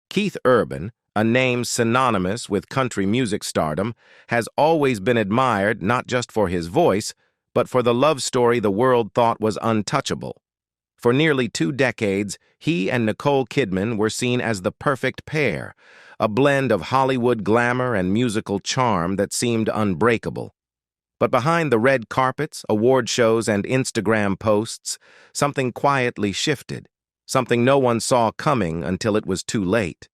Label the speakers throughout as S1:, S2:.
S1: Keith Urban, a name synonymous with country music stardom, has always been admired not just for his voice, but for the love story the world thought was untouchable. For nearly 2 decades, he and Nicole Kidman were seen as the perfect pair, a blend of Hollywood glamour and musical charm that seemed unbreakable. But behind the red carpets, award shows, and Instagram posts, something quietly shifted, something no one saw coming until it was too late.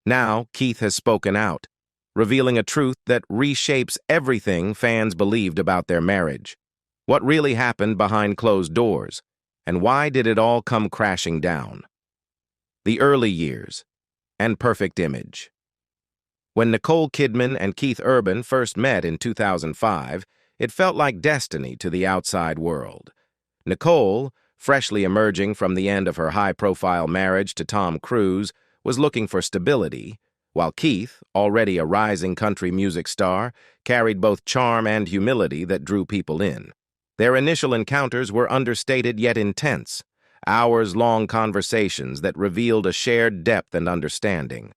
S1: Now, Keith has spoken out, revealing a truth that reshapes everything fans believed about their marriage. What really happened behind closed doors, and why did it all come crashing down? The early years and perfect image. When Nicole Kidman and Keith Urban first met in 2005, it felt like destiny to the outside world. Nicole, freshly emerging from the end of her high-profile marriage to Tom Cruise, was looking for stability, while Keith, already a rising country music star, carried both charm and humility that drew people in. Their initial encounters were understated yet intense, hours-long conversations that revealed a shared depth and understanding.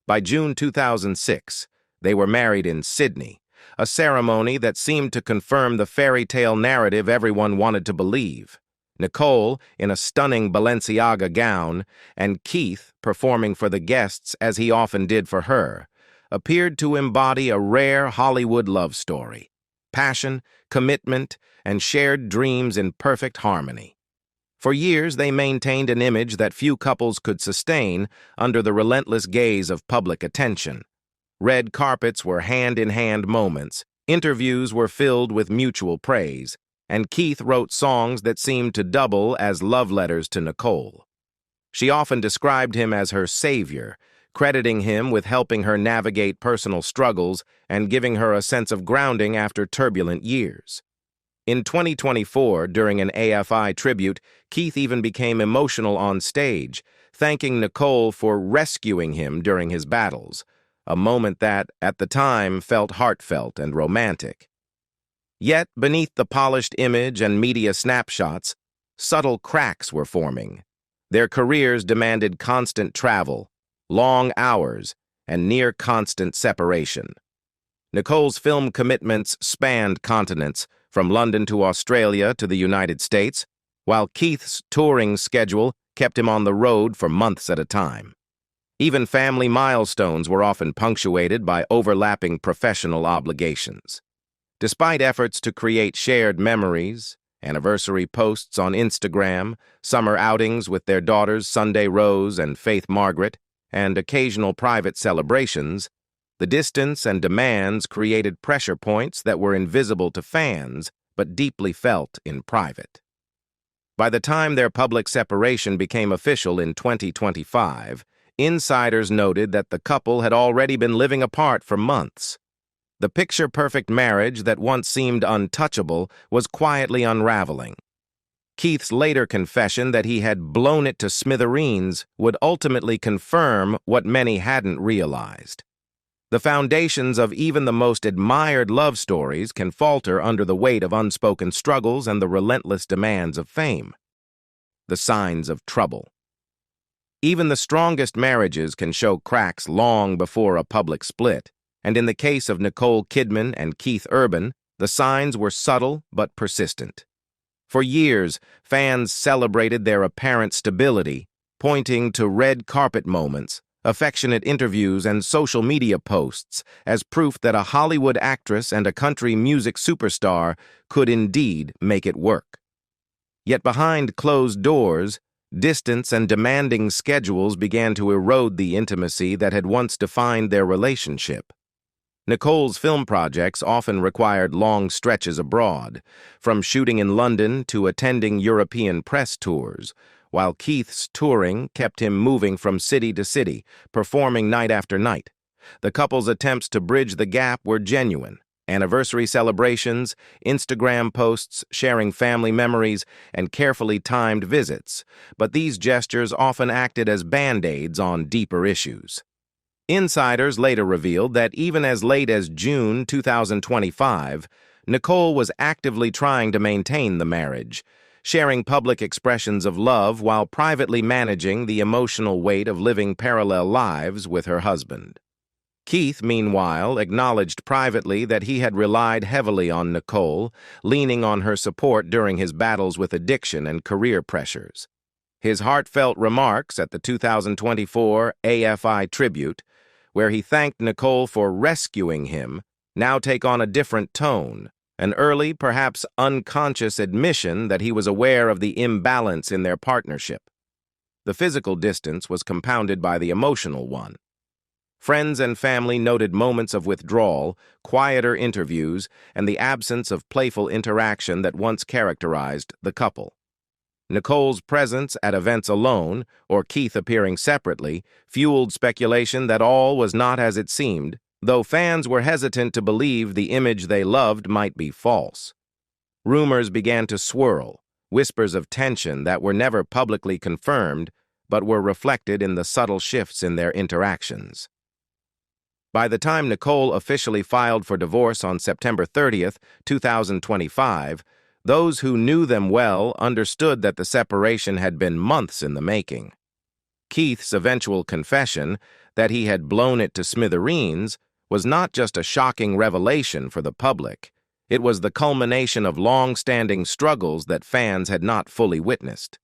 S1: By June 2006, they were married in Sydney, a ceremony that seemed to confirm the fairy tale narrative everyone wanted to believe. Nicole in a stunning Balenciaga gown, and Keith performing for the guests as he often did for her, appeared to embody a rare Hollywood love story. Passion, commitment, and shared dreams in perfect harmony. For years, they maintained an image that few couples could sustain under the relentless gaze of public attention. Red carpets were hand-in-hand moments, interviews were filled with mutual praise, and Keith wrote songs that seemed to double as love letters to Nicole. She often described him as her savior, crediting him with helping her navigate personal struggles and giving her a sense of grounding after turbulent years. In 2024, during an AFI tribute, Keith even became emotional on stage, thanking Nicole for rescuing him during his battles, a moment that, at the time, felt heartfelt and romantic. Yet, beneath the polished image and media snapshots, subtle cracks were forming. Their careers demanded constant travel, long hours, and near-constant separation. Nicole's film commitments spanned continents, from London to Australia to the United States, while Keith's touring schedule kept him on the road for months at a time. Even family milestones were often punctuated by overlapping professional obligations. Despite efforts to create shared memories, anniversary posts on Instagram, summer outings with their daughters Sunday Rose and Faith Margaret, and occasional private celebrations, the distance and demands created pressure points that were invisible to fans but deeply felt in private. By the time their public separation became official in 2025, insiders noted that the couple had already been living apart for months. The picture-perfect marriage that once seemed untouchable was quietly unraveling. Keith's later confession that he had blown it to smithereens would ultimately confirm what many hadn't realized. The foundations of even the most admired love stories can falter under the weight of unspoken struggles and the relentless demands of fame. The signs of trouble. Even the strongest marriages can show cracks long before a public split, and in the case of Nicole Kidman and Keith Urban, the signs were subtle but persistent. For years, fans celebrated their apparent stability, pointing to red carpet moments, affectionate interviews, and social media posts as proof that a Hollywood actress and a country music superstar could indeed make it work. Yet behind closed doors, distance and demanding schedules began to erode the intimacy that had once defined their relationship. Nicole's film projects often required long stretches abroad, from shooting in London to attending European press tours, while Keith's touring kept him moving from city to city, performing night after night. The couple's attempts to bridge the gap were genuine. Anniversary celebrations, Instagram posts, sharing family memories, and carefully timed visits, but these gestures often acted as band-aids on deeper issues. Insiders later revealed that even as late as June 2025, Nicole was actively trying to maintain the marriage, sharing public expressions of love while privately managing the emotional weight of living parallel lives with her husband. Keith, meanwhile, acknowledged privately that he had relied heavily on Nicole, leaning on her support during his battles with addiction and career pressures. His heartfelt remarks at the 2024 AFI tribute, where he thanked Nicole for rescuing him, now take on a different tone, an early, perhaps unconscious admission that he was aware of the imbalance in their partnership. The physical distance was compounded by the emotional one. Friends and family noted moments of withdrawal, quieter interviews, and the absence of playful interaction that once characterized the couple. Nicole's presence at events alone, or Keith appearing separately, fueled speculation that all was not as it seemed, though fans were hesitant to believe the image they loved might be false. Rumors began to swirl, whispers of tension that were never publicly confirmed, but were reflected in the subtle shifts in their interactions. By the time Nicole officially filed for divorce on September 30th, 2025, those who knew them well understood that the separation had been months in the making. Keith's eventual confession that he had blown it to smithereens was not just a shocking revelation for the public. It was the culmination of long-standing struggles that fans had not fully witnessed.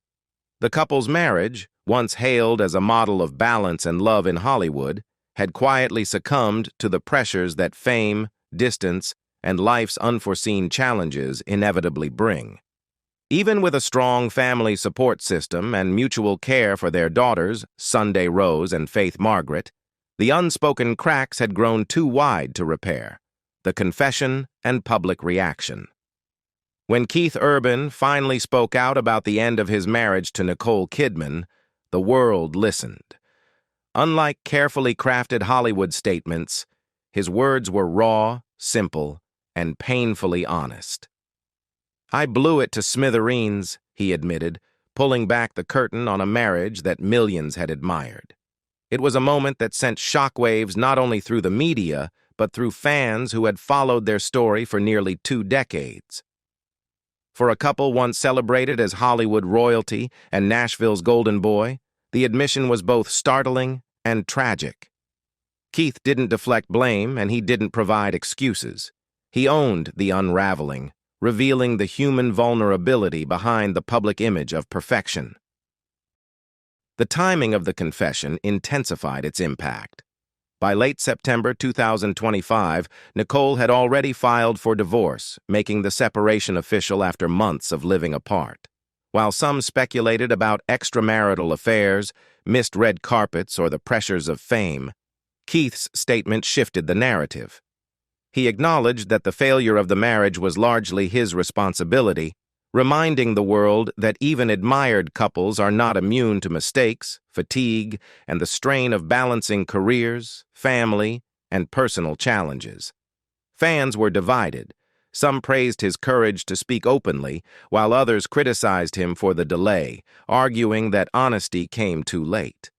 S1: The couple's marriage, once hailed as a model of balance and love in Hollywood, had quietly succumbed to the pressures that fame, distance, and life's unforeseen challenges inevitably bring. Even with a strong family support system and mutual care for their daughters, Sunday Rose and Faith Margaret, the unspoken cracks had grown too wide to repair: the confession and public reaction. When Keith Urban finally spoke out about the end of his marriage to Nicole Kidman, the world listened. Unlike carefully crafted Hollywood statements, his words were raw, simple, and painfully honest. "I blew it to smithereens," he admitted, pulling back the curtain on a marriage that millions had admired. It was a moment that sent shockwaves not only through the media, but through fans who had followed their story for nearly 2 decades. For a couple once celebrated as Hollywood royalty and Nashville's golden boy, the admission was both startling and tragic. Keith didn't deflect blame, and he didn't provide excuses. He owned the unraveling, revealing the human vulnerability behind the public image of perfection. The timing of the confession intensified its impact. By late September 2025, Nicole had already filed for divorce, making the separation official after months of living apart. While some speculated about extramarital affairs, missed red carpets, or the pressures of fame, Keith's statement shifted the narrative. He acknowledged that the failure of the marriage was largely his responsibility, reminding the world that even admired couples are not immune to mistakes, fatigue, and the strain of balancing careers, family, and personal challenges. Fans were divided. Some praised his courage to speak openly, while others criticized him for the delay, arguing that honesty came too late.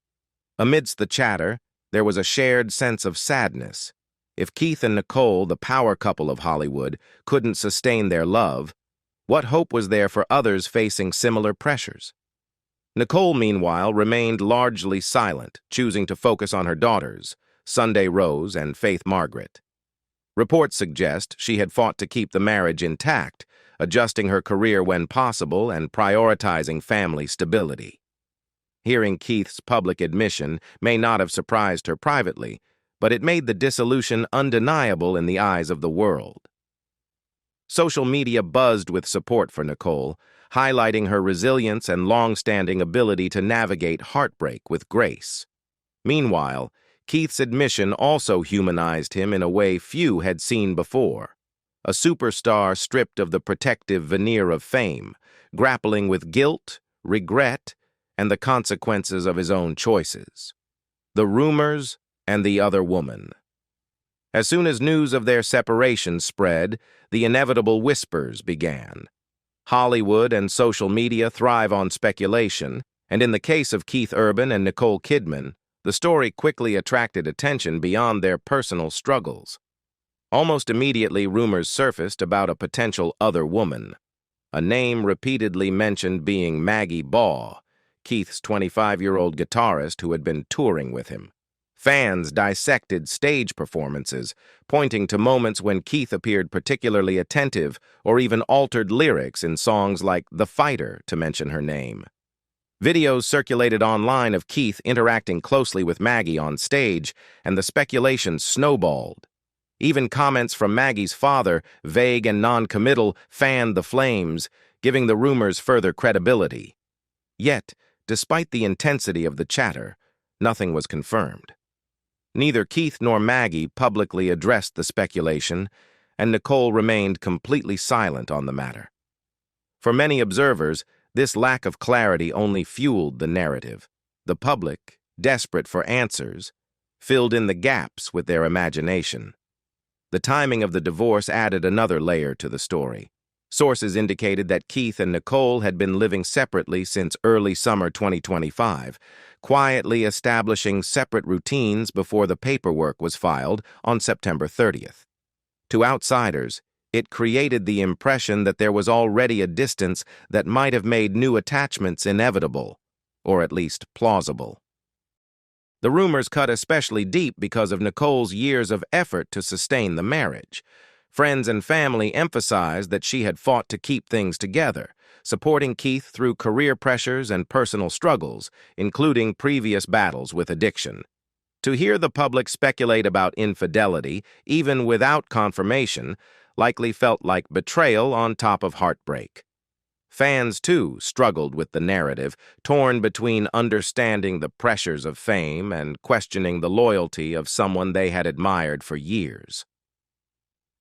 S1: Amidst the chatter, there was a shared sense of sadness. If Keith and Nicole, the power couple of Hollywood, couldn't sustain their love, what hope was there for others facing similar pressures? Nicole, meanwhile, remained largely silent, choosing to focus on her daughters, Sunday Rose and Faith Margaret. Reports suggest she had fought to keep the marriage intact, adjusting her career when possible and prioritizing family stability. Hearing Keith's public admission may not have surprised her privately, but it made the dissolution undeniable in the eyes of the world. Social media buzzed with support for Nicole, highlighting her resilience and long-standing ability to navigate heartbreak with grace. Meanwhile, Keith's admission also humanized him in a way few had seen before. A superstar stripped of the protective veneer of fame, grappling with guilt, regret, and the consequences of his own choices. The rumors and the other woman. As soon as news of their separation spread, the inevitable whispers began. Hollywood and social media thrive on speculation, and in the case of Keith Urban and Nicole Kidman, the story quickly attracted attention beyond their personal struggles. Almost immediately, rumors surfaced about a potential other woman. a name repeatedly mentioned being Maggie Baugh, Keith's 25-year-old guitarist who had been touring with him. Fans dissected stage performances, pointing to moments when Keith appeared particularly attentive or even altered lyrics in songs like The Fighter, to mention her name. Videos circulated online of Keith interacting closely with Maggie on stage, and the speculation snowballed. Even comments from Maggie's father, vague and non-committal, fanned the flames, giving the rumors further credibility. Yet, despite the intensity of the chatter, nothing was confirmed. Neither Keith nor Maggie publicly addressed the speculation, and Nicole remained completely silent on the matter. For many observers, this lack of clarity only fueled the narrative. The public, desperate for answers, filled in the gaps with their imagination. The timing of the divorce added another layer to the story. Sources indicated that Keith and Nicole had been living separately since early summer 2025, quietly establishing separate routines before the paperwork was filed on September 30th. To outsiders, it created the impression that there was already a distance that might have made new attachments inevitable, or at least plausible. The rumors cut especially deep because of Nicole's years of effort to sustain the marriage. Friends and family emphasized that she had fought to keep things together, supporting Keith through career pressures and personal struggles, including previous battles with addiction. To hear the public speculate about infidelity, even without confirmation, likely felt like betrayal on top of heartbreak. Fans, too, struggled with the narrative, torn between understanding the pressures of fame and questioning the loyalty of someone they had admired for years.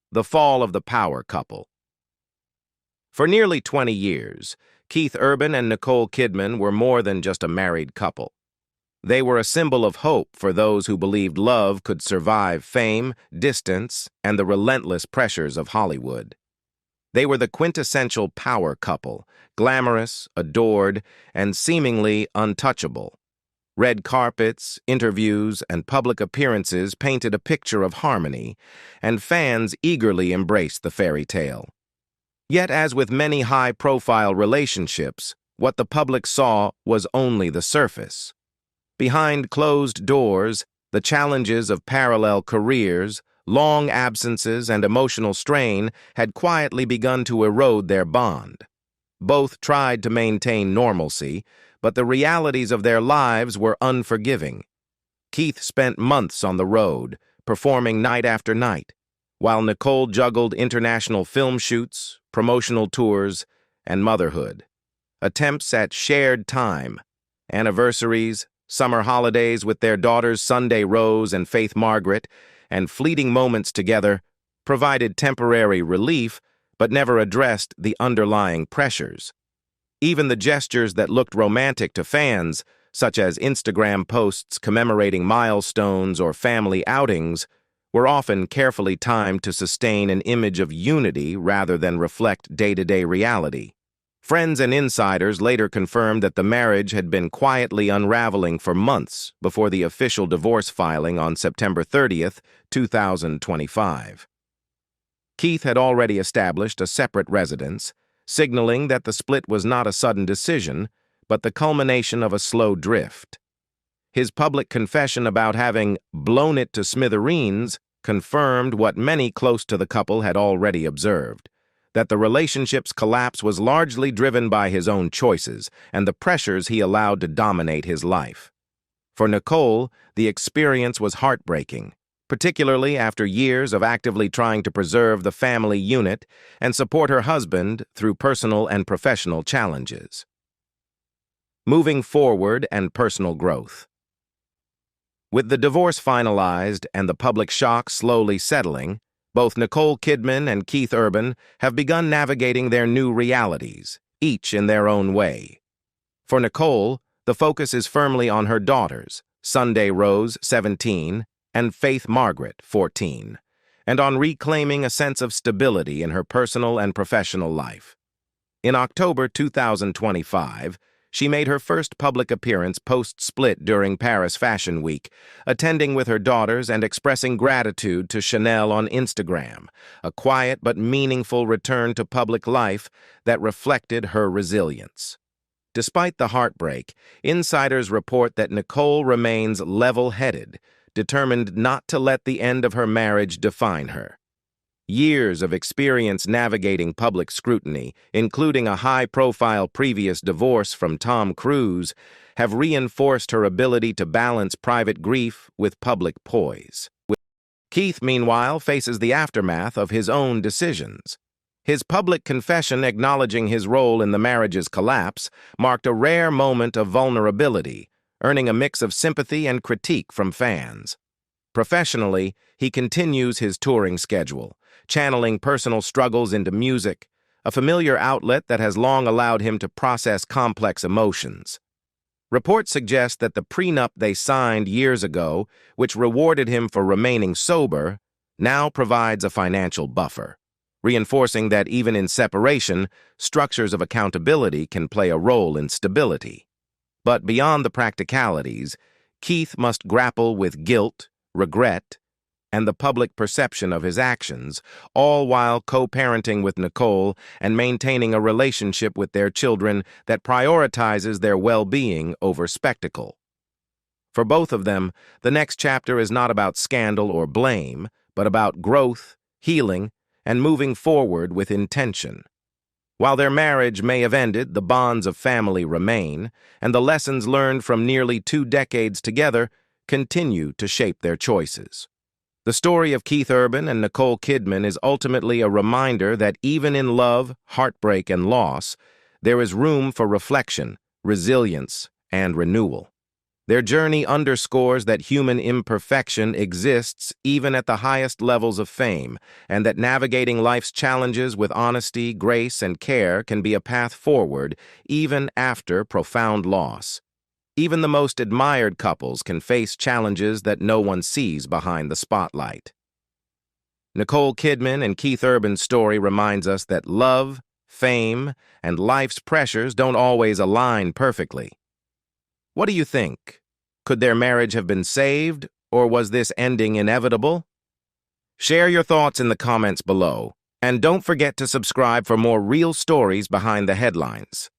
S1: The fall of the power couple. For nearly 20 years, Keith Urban and Nicole Kidman were more than just a married couple. They were a symbol of hope for those who believed love could survive fame, distance, and the relentless pressures of Hollywood. They were the quintessential power couple, glamorous, adored, and seemingly untouchable. Red carpets, interviews, and public appearances painted a picture of harmony, and fans eagerly embraced the fairy tale. Yet, as with many high-profile relationships, what the public saw was only the surface. Behind closed doors, the challenges of parallel careers, long absences, and emotional strain had quietly begun to erode their bond. Both tried to maintain normalcy, but the realities of their lives were unforgiving. Keith spent months on the road, performing night after night, while Nicole juggled international film shoots, promotional tours, and motherhood. Attempts at shared time, anniversaries, summer holidays with their daughters Sunday Rose and Faith Margaret, and fleeting moments together provided temporary relief but never addressed the underlying pressures. Even the gestures that looked romantic to fans, such as Instagram posts commemorating milestones or family outings, were often carefully timed to sustain an image of unity rather than reflect day-to-day reality. Friends and insiders later confirmed that the marriage had been quietly unraveling for months before the official divorce filing on September 30th, 2025. Keith had already established a separate residence, signaling that the split was not a sudden decision, but the culmination of a slow drift. His public confession about having blown it to smithereens confirmed what many close to the couple had already observed, that the relationship's collapse was largely driven by his own choices and the pressures he allowed to dominate his life. For Nicole, the experience was heartbreaking, particularly after years of actively trying to preserve the family unit and support her husband through personal and professional challenges. Moving forward and personal growth. With the divorce finalized and the public shock slowly settling, both Nicole Kidman and Keith Urban have begun navigating their new realities, each in their own way. For Nicole, the focus is firmly on her daughters, Sunday Rose, 17, and Faith Margaret, 14, and on reclaiming a sense of stability in her personal and professional life. In October 2025, She made her first public appearance post-split during Paris Fashion Week, attending with her daughters and expressing gratitude to Chanel on Instagram, a quiet but meaningful return to public life that reflected her resilience. Despite the heartbreak, insiders report that Nicole remains level-headed, determined not to let the end of her marriage define her. Years of experience navigating public scrutiny, including a high-profile previous divorce from Tom Cruise, have reinforced her ability to balance private grief with public poise. Keith, meanwhile, faces the aftermath of his own decisions. His public confession acknowledging his role in the marriage's collapse marked a rare moment of vulnerability, earning a mix of sympathy and critique from fans. Professionally, he continues his touring schedule, channeling personal struggles into music, a familiar outlet that has long allowed him to process complex emotions. Reports suggest that the prenup they signed years ago, which rewarded him for remaining sober, now provides a financial buffer, reinforcing that even in separation, structures of accountability can play a role in stability. But beyond the practicalities, Keith must grapple with guilt, regret, and the public perception of his actions, all while co-parenting with Nicole and maintaining a relationship with their children that prioritizes their well-being over spectacle. For both of them, the next chapter is not about scandal or blame, but about growth, healing, and moving forward with intention. While their marriage may have ended, the bonds of family remain, and the lessons learned from nearly 2 decades together continue to shape their choices. The story of Keith Urban and Nicole Kidman is ultimately a reminder that even in love, heartbreak, and loss, there is room for reflection, resilience, and renewal. Their journey underscores that human imperfection exists even at the highest levels of fame, and that navigating life's challenges with honesty, grace, and care can be a path forward even after profound loss. Even the most admired couples can face challenges that no one sees behind the spotlight. Nicole Kidman and Keith Urban's story reminds us that love, fame, and life's pressures don't always align perfectly. What do you think? Could their marriage have been saved, or was this ending inevitable? Share your thoughts in the comments below, and don't forget to subscribe for more real stories behind the headlines.